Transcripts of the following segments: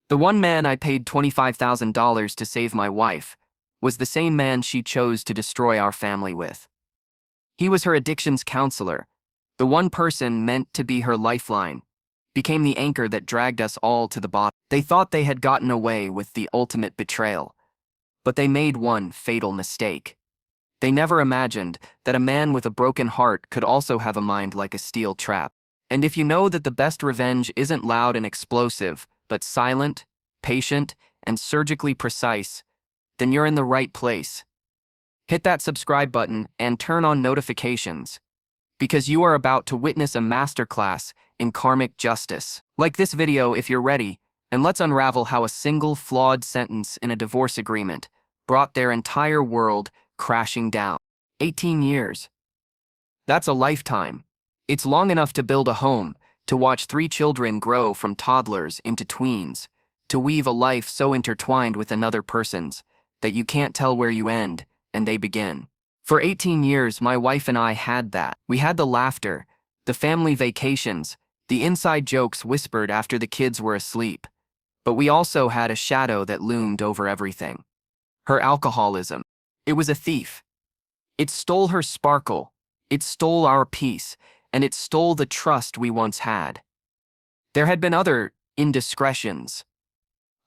The one man I paid $25,000 to save my wife was the same man she chose to destroy our family with. He was her addictions counselor. The one person meant to be her lifeline became the anchor that dragged us all to the bottom. They thought they had gotten away with the ultimate betrayal, but they made one fatal mistake. They never imagined that a man with a broken heart could also have a mind like a steel trap. And if you know that the best revenge isn't loud and explosive, but silent, patient, and surgically precise, then you're in the right place. Hit that subscribe button and turn on notifications, because you are about to witness a masterclass in karmic justice. Like this video if you're ready, and let's unravel how a single flawed sentence in a divorce agreement brought their entire world crashing down. 18 years. That's a lifetime. It's long enough to build a home, to watch 3 children grow from toddlers into tweens, to weave a life so intertwined with another person's that you can't tell where you end and they begin. For 18 years, my wife and I had that. We had the laughter, the family vacations, the inside jokes whispered after the kids were asleep. But we also had a shadow that loomed over everything. Her alcoholism. It was a thief. It stole her sparkle, it stole our peace, and it stole the trust we once had. There had been other indiscretions.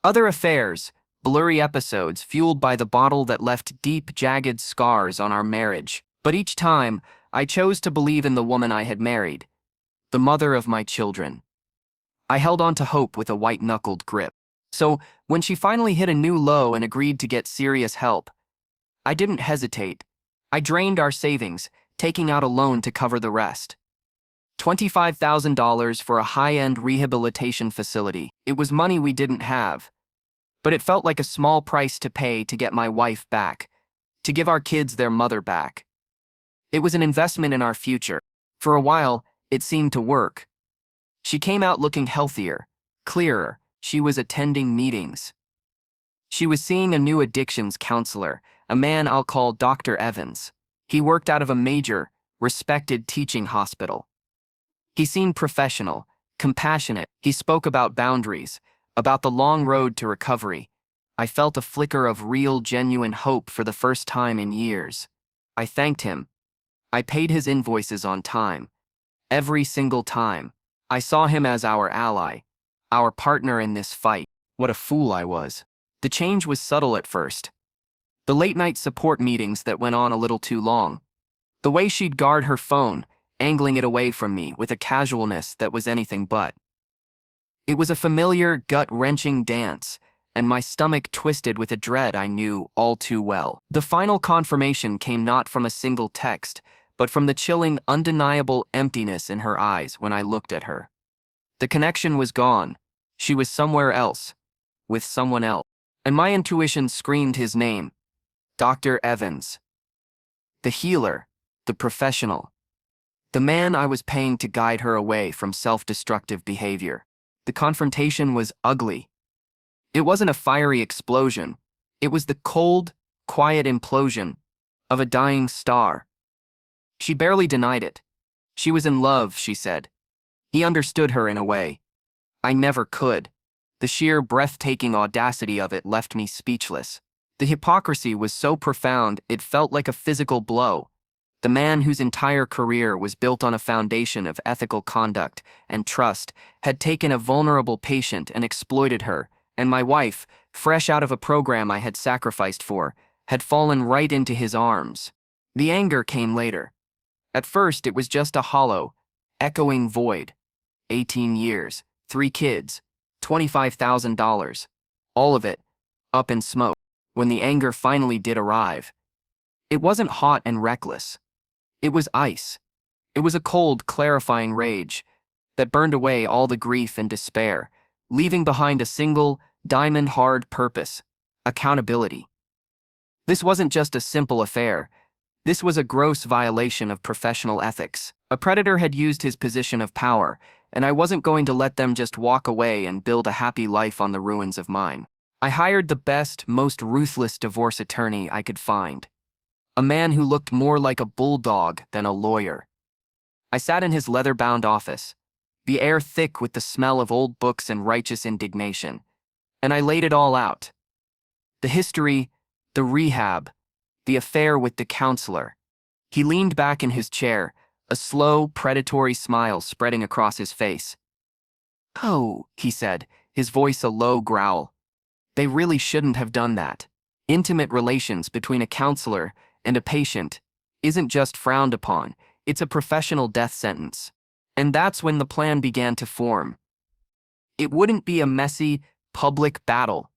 Other affairs, blurry episodes fueled by the bottle that left deep, jagged scars on our marriage. But each time, I chose to believe in the woman I had married, the mother of my children. I held on to hope with a white-knuckled grip. So, when she finally hit a new low and agreed to get serious help, I didn't hesitate. I drained our savings, taking out a loan to cover the rest. $25,000 for a high-end rehabilitation facility. It was money we didn't have, but it felt like a small price to pay to get my wife back, to give our kids their mother back. It was an investment in our future. For a while, it seemed to work. She came out looking healthier, clearer. She was attending meetings. She was seeing a new addictions counselor, a man I'll call Dr. Evans. He worked out of a major, respected teaching hospital. He seemed professional, compassionate. He spoke about boundaries, about the long road to recovery. I felt a flicker of real, genuine hope for the first time in years. I thanked him. I paid his invoices on time. Every single time. I saw him as our ally, our partner in this fight. What a fool I was. The change was subtle at first. The late-night support meetings that went on a little too long. The way she'd guard her phone, angling it away from me with a casualness that was anything but. It was a familiar, gut-wrenching dance, and my stomach twisted with a dread I knew all too well. The final confirmation came not from a single text, but from the chilling, undeniable emptiness in her eyes when I looked at her. The connection was gone. She was somewhere else, with someone else. And my intuition screamed his name, Dr. Evans. The healer, the professional. The man I was paying to guide her away from self-destructive behavior. The confrontation was ugly. It wasn't a fiery explosion. It was the cold, quiet implosion of a dying star. She barely denied it. She was in love, she said. He understood her in a way I never could. The sheer breathtaking audacity of it left me speechless. The hypocrisy was so profound it felt like a physical blow. The man whose entire career was built on a foundation of ethical conduct and trust had taken a vulnerable patient and exploited her, and my wife, fresh out of a program I had sacrificed for, had fallen right into his arms. The anger came later. At first it was just a hollow, echoing void. 18 years, 3 kids, $25,000. All of it, up in smoke. When the anger finally did arrive, it wasn't hot and reckless. It was ice. It was a cold, clarifying rage that burned away all the grief and despair, leaving behind a single, diamond-hard purpose: accountability. This wasn't just a simple affair. This was a gross violation of professional ethics. A predator had used his position of power, and I wasn't going to let them just walk away and build a happy life on the ruins of mine. I hired the best, most ruthless divorce attorney I could find. A man who looked more like a bulldog than a lawyer. I sat in his leather-bound office, the air thick with the smell of old books and righteous indignation, And I laid it all out. The history, the rehab, the affair with the counselor. He leaned back in his chair, a slow, predatory smile spreading across his face. "Oh," he said, his voice a low growl. "They really shouldn't have done that. Intimate relations between a counselor and a patient isn't just frowned upon, it's a professional death sentence." And that's when the plan began to form. It wouldn't be a messy, public battle.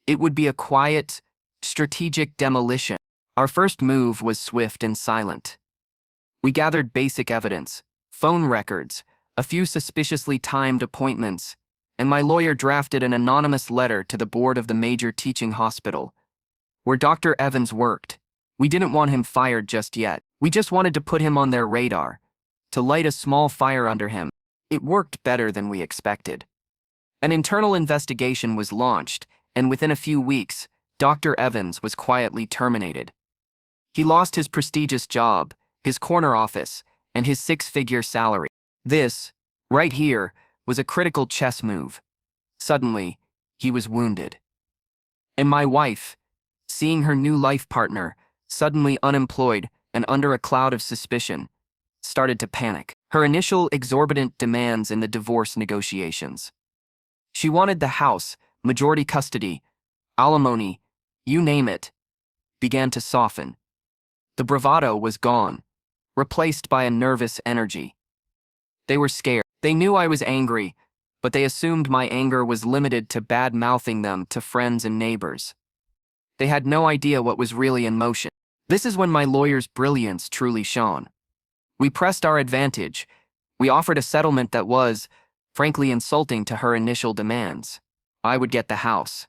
It would be a quiet, strategic demolition. Our first move was swift and silent. We gathered basic evidence, phone records, a few suspiciously timed appointments, and my lawyer drafted an anonymous letter to the board of the major teaching hospital, where Dr. Evans worked. We didn't want him fired just yet. We just wanted to put him on their radar, to light a small fire under him. It worked better than we expected. An internal investigation was launched, and within a few weeks, Dr. Evans was quietly terminated. He lost his prestigious job, his corner office, and his six-figure salary. This, right here, was a critical chess move. Suddenly, he was wounded. And my wife, seeing her new life partner, suddenly unemployed and under a cloud of suspicion, started to panic. Her initial exorbitant demands in the divorce negotiations. She wanted the house, majority custody, alimony, you name it, began to soften. The bravado was gone, replaced by a nervous energy. They were scared. They knew I was angry, but they assumed my anger was limited to bad-mouthing them to friends and neighbors. They had no idea what was really in motion. This is when my lawyer's brilliance truly shone. We pressed our advantage. We offered a settlement that was, frankly, insulting to her initial demands. I would get the house.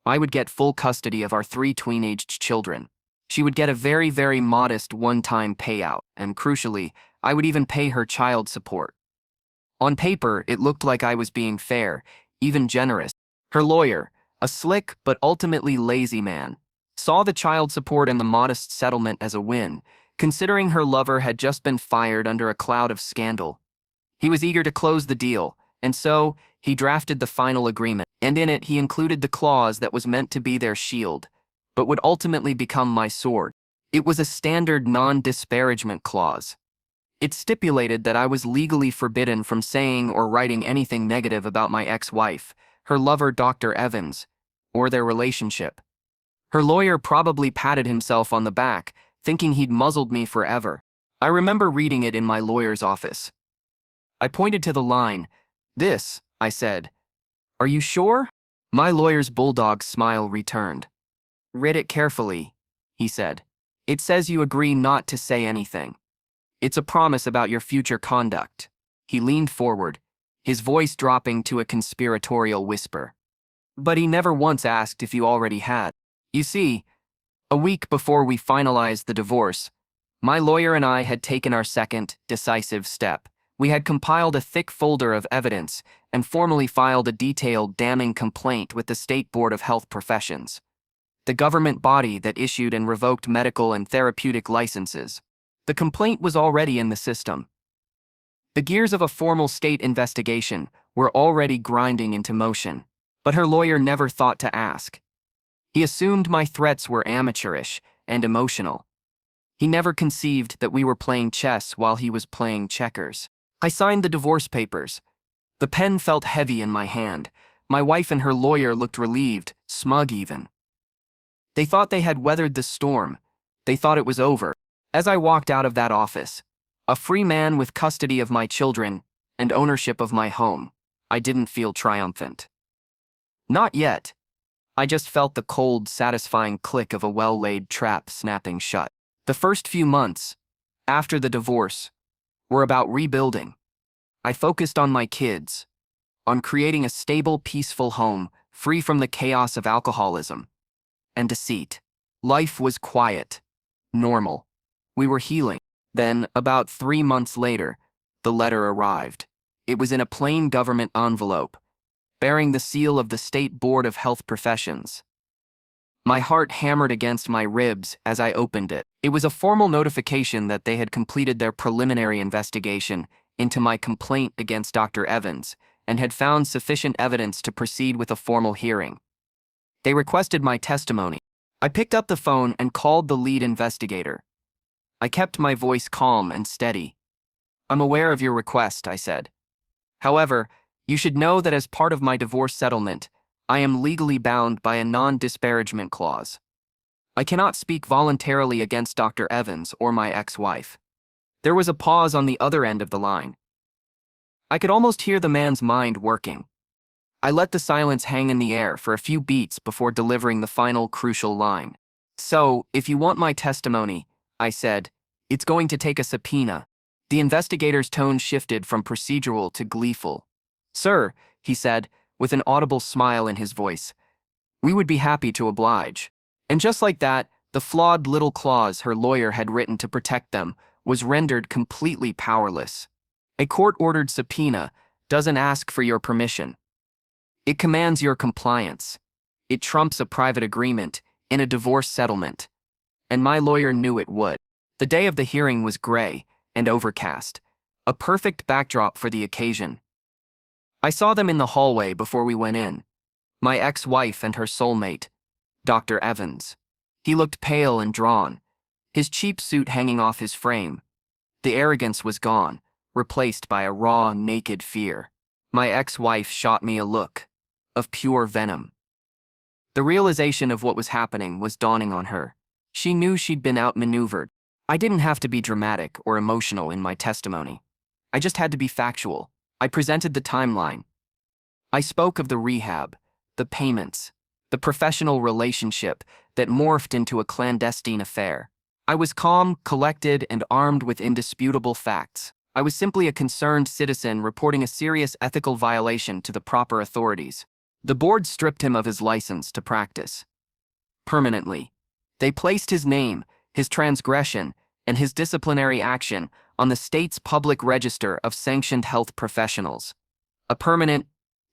I would get full custody of our 3 tween-aged children. She would get a very, very modest one-time payout, and crucially, I would even pay her child support. On paper, it looked like I was being fair, even generous. Her lawyer, a slick but ultimately lazy man, saw the child support and the modest settlement as a win, considering her lover had just been fired under a cloud of scandal. He was eager to close the deal, and so he drafted the final agreement, and in it he included the clause that was meant to be their shield, but would ultimately become my sword. It was a standard non-disparagement clause. It stipulated that I was legally forbidden from saying or writing anything negative about my ex-wife, her lover Dr. Evans, or their relationship. Her lawyer probably patted himself on the back, thinking he'd muzzled me forever. I remember reading it in my lawyer's office. I pointed to the line. "This," I said. "Are you sure?" My lawyer's bulldog smile returned. "Read it carefully," he said. "It says you agree not to say anything. It's a promise about your future conduct." He leaned forward, his voice dropping to a conspiratorial whisper. "But he never once asked if you already had. You see, a week before we finalized the divorce, my lawyer and I had taken our second, decisive step. We had compiled a thick folder of evidence and formally filed a detailed, damning complaint with the State Board of Health Professions, the government body that issued and revoked medical and therapeutic licenses. The complaint was already in the system. The gears of a formal state investigation were already grinding into motion, but her lawyer never thought to ask. He assumed my threats were amateurish and emotional. He never conceived that we were playing chess while he was playing checkers. I signed the divorce papers. The pen felt heavy in my hand. My wife and her lawyer looked relieved, smug even. They thought they had weathered the storm. They thought it was over. As I walked out of that office, a free man with custody of my children and ownership of my home, I didn't feel triumphant. Not yet. I just felt the cold, satisfying click of a well-laid trap snapping shut. The first few months, after the divorce, were about rebuilding. I focused on my kids, on creating a stable, peaceful home, free from the chaos of alcoholism and deceit. Life was quiet, normal. We were healing. Then, about 3 months later, the letter arrived. It was in a plain government envelope, bearing the seal of the State Board of Health Professions. My heart hammered against my ribs as I opened it. It was a formal notification that they had completed their preliminary investigation into my complaint against Dr. Evans and had found sufficient evidence to proceed with a formal hearing. They requested my testimony. I picked up the phone and called the lead investigator. I kept my voice calm and steady. "I'm aware of your request," I said. "However, you should know that as part of my divorce settlement, I am legally bound by a non-disparagement clause. I cannot speak voluntarily against Dr. Evans or my ex-wife." There was a pause on the other end of the line. I could almost hear the man's mind working. I let the silence hang in the air for a few beats before delivering the final crucial line. "So, if you want my testimony," I said, "it's going to take a subpoena." The investigator's tone shifted from procedural to gleeful. "Sir," he said, with an audible smile in his voice, "we would be happy to oblige." And just like that, the flawed little clause her lawyer had written to protect them was rendered completely powerless. A court-ordered subpoena doesn't ask for your permission. It commands your compliance. It trumps a private agreement in a divorce settlement. And my lawyer knew it would. The day of the hearing was gray and overcast, a perfect backdrop for the occasion. I saw them in the hallway before we went in. My ex-wife and her soulmate, Dr. Evans. He looked pale and drawn, his cheap suit hanging off his frame. The arrogance was gone, replaced by a raw, naked fear. My ex-wife shot me a look of pure venom. The realization of what was happening was dawning on her. She knew she'd been outmaneuvered. I didn't have to be dramatic or emotional in my testimony. I just had to be factual. I presented the timeline. I spoke of the rehab, the payments, the professional relationship that morphed into a clandestine affair. I was calm, collected, and armed with indisputable facts. I was simply a concerned citizen reporting a serious ethical violation to the proper authorities. The board stripped him of his license to practice. Permanently. They placed his name, his transgression, and his disciplinary action on the state's public register of sanctioned health professionals. A permanent,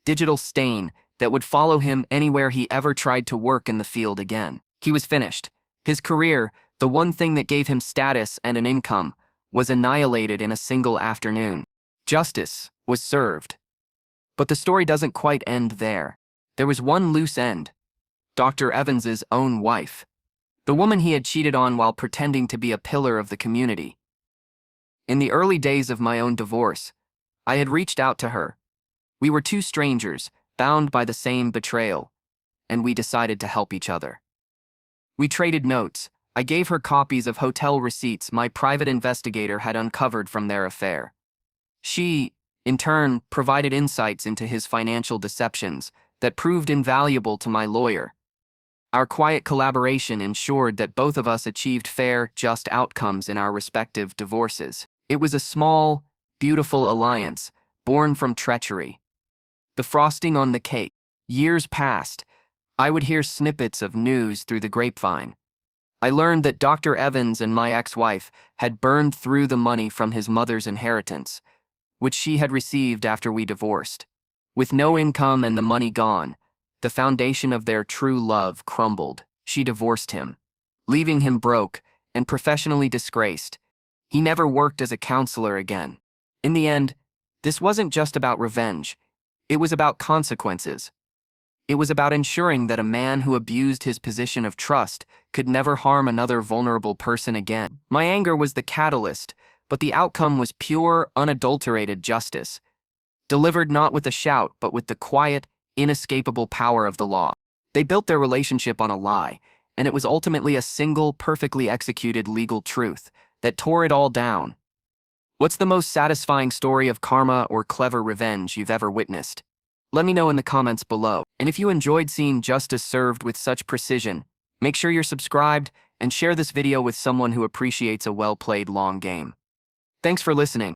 digital stain that would follow him anywhere he ever tried to work in the field again. He was finished. His career, the one thing that gave him status and an income, was annihilated in a single afternoon. Justice was served. But the story doesn't quite end there. There was one loose end. Dr. Evans's own wife. The woman he had cheated on while pretending to be a pillar of the community. In the early days of my own divorce, I had reached out to her. We were two strangers, bound by the same betrayal, and we decided to help each other. We traded notes. I gave her copies of hotel receipts my private investigator had uncovered from their affair. She, in turn, provided insights into his financial deceptions that proved invaluable to my lawyer. Our quiet collaboration ensured that both of us achieved fair, just outcomes in our respective divorces. It was a small, beautiful alliance, born from treachery. The frosting on the cake. Years passed. I would hear snippets of news through the grapevine. I learned that Dr. Evans and my ex-wife had burned through the money from his mother's inheritance, which she had received after we divorced. With no income and the money gone, the foundation of their true love crumbled. She divorced him, leaving him broke and professionally disgraced. He never worked as a counselor again. In the end, this wasn't just about revenge. It was about consequences. It was about ensuring that a man who abused his position of trust could never harm another vulnerable person again. My anger was the catalyst, but the outcome was pure, unadulterated justice, delivered not with a shout but with the quiet, inescapable power of the law. They built their relationship on a lie, and it was ultimately a single, perfectly executed legal truth that tore it all down. What's the most satisfying story of karma or clever revenge you've ever witnessed? Let me know in the comments below. And if you enjoyed seeing justice served with such precision, make sure you're subscribed and share this video with someone who appreciates a well-played long game. Thanks for listening.